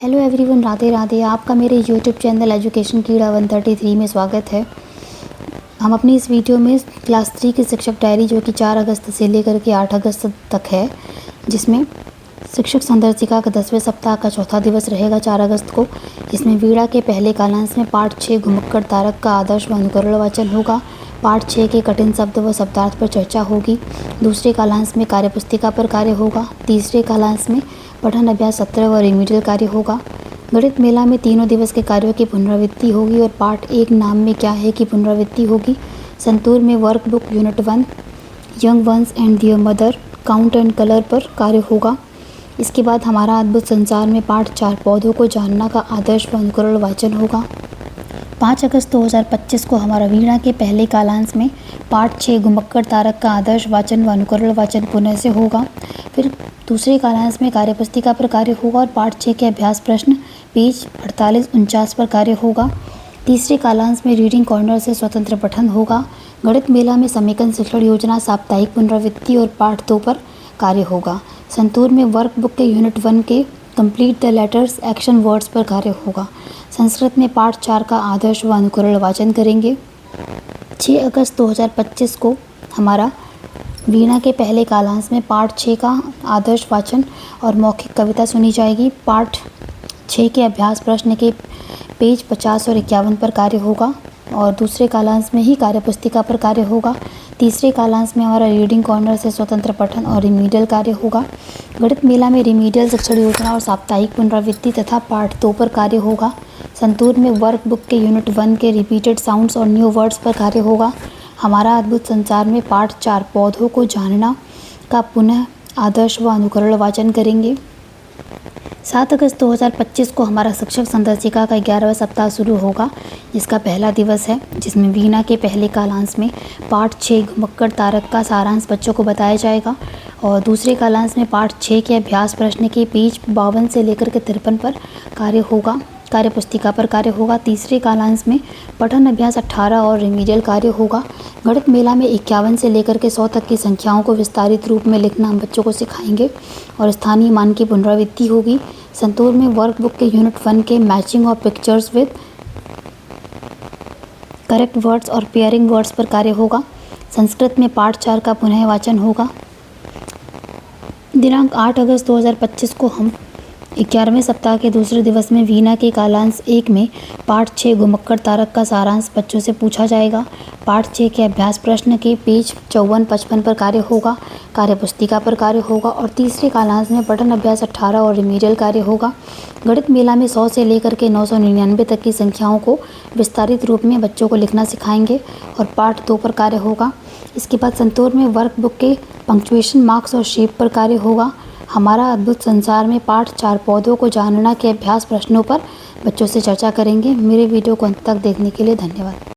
Hello everyone, Radhe Radhe. आपका मेरे YouTube channel education कीड़ा 133 में स्वागत है। हम अपनी इस वीडियो में क्लास 3 की शिक्षक डायरी जो कि 4 अगस्त से लेकर के 8 अगस्त तक है, जिसमें शिक्षक संदर्शिका का 10वें सप्ताह का चौथा दिवस रहेगा 4 अगस्त को। इसमें वीणा के पहले कालांश में पाठ 6 घुमक्कड़ तारक का आदर्श व अनुकरण वाचन होगा। पाठ 6 के कठिन शब्द व शब्दार्थ पर चर्चा होगी। दूसरे कालांश में कार्यपुस्तिका पर कार्य होगा। तीसरे कालांश में पठन अभ्यास सत्र व रिमीडियल कार्य होगा। गणित मेला में तीनों दिवस के कार्यों की पुनरावृत्ति होगी और पाठ 1 नाम में क्या है की पुनरावृत्ति होगी। संतूर में workbook unit 1 young ones and their mother count and colour पर कार्य होगा। इसके बाद हमारा अद्भुत संसार में पाठ 4 पौधों को जानना का आदर्श व अनुकरण वाचन होगा। 5 अगस्त 2025 को हमारा वीणा के पहले कालांश में पाठ 6 घुमक्कड़ तारक का आदर्श वाचन व अनुकरण वाचन पुनः से होगा। फिर दूसरे कालांश में कार्यपुस्तिका पर कार्य होगा और पाठ 6 के अभ्यास प्रश्न पेज 48-49 पर कार्य होगा। तीसरे कालांश में रीडिंग कॉर्नर से स्वतंत्र पठन होगा। गणित मेला में समेकन शिक्षण योजना साप्ताहिक पुनरावृत्ति और पाठ 2 पर कार्य होगा। संतूर में वर्कबुक के यूनिट 1 के complete the letters action words पर कार्य होगा। संस्कृत में पाठ 4 का आदर्श व अनुकरण वाचन करेंगे। 6 अगस्त 2025 को हमारा वीणा के पहले कालांश में पाठ 6 का आदर्श वाचन और मौखिक कविता सुनी जाएगी। पाठ 6 के अभ्यास प्रश्न के पेज 50 और 51 पर कार्य होगा और दूसरे कालांश में ही कार्यपुस्तिका पर कार्य होगा। तीसरे कालांश में हमारा रीडिंग कॉर्नर से स्वतंत्र पठन और रिमीडियल कार्य होगा। गणित मेला में रिमीडियल शिक्षण योजना और साप्ताहिक पुनरावृत्ति तथा पाठ 2 पर कार्य होगा। संतूर में वर्कबुक के यूनिट 1 के रिपीटेड साउंड्स और न्यू वर्ड्स पर कार्य होगा। हमारा अद्भुत संसार में पाठ 4 पौधों को जानना का पुनः आदर्श व अनुकरण वाचन करेंगे। 7 अगस्त 2025 को हमारा शिक्षक संदर्शिका का 11वां सप्ताह शुरू होगा, जिसका पहला दिवस है, जिसमें वीणा के पहले कालांश में पाठ 6 घुमक्कड़ तारक का सारांश बच्चों को बताया जाएगा और दूसरे कालांश में पाठ 6 के अभ्यास प्रश्न के पेज 52 से लेकर के 53 पर कार्य होगा। कार्यपुस्तिका पर कार्य होगा। तीसरे कालांश में पठन अभ्यास 18 और रिमीडियल कार्य होगा। गणित मेला में 51 से लेकर के 100 तक की संख्याओं को विस्तारित रूप में लिखना हम बच्चों को सिखाएंगे और स्थानीय मान की पुनरावृत्ति होगी। संतूर में वर्कबुक के यूनिट 1 के matching of pictures with correct words और पेयरिंग वर्ड्स पर कार्य होगा। संस्कृत में पाठ 4 का पुनः वाचन होगा। दिनांक 8 अगस्त 2025 को हम 11वें सप्ताह के दूसरे दिवस में वीणा के कालांश 1 में पाठ 6 घुमक्कड़ तारक का सारांश बच्चों से पूछा जाएगा। पाठ 6 के अभ्यास प्रश्न के पेज 54-55 पर कार्य होगा। कार्यपुस्तिका पर कार्य होगा और तीसरे कालांश में पठन अभ्यास 18 और रिमीडियल कार्य होगा। गणित मेला में 100 से लेकर के 999 तक की संख्याओं को विस्तारित रूप में बच्चों को लिखना सिखाएंगे और पाठ 2 पर कार्य होगा। इसके बाद संतूर में वर्कबुक के पंक्चुएशन मार्क्स और शेप पर कार्य होगा। हमारा अद्भुत संसार में पाठ 4 पौधों को जानना के अभ्यास प्रश्नों पर बच्चों से चर्चा करेंगे। मेरे वीडियो को अंत तक देखने के लिए धन्यवाद।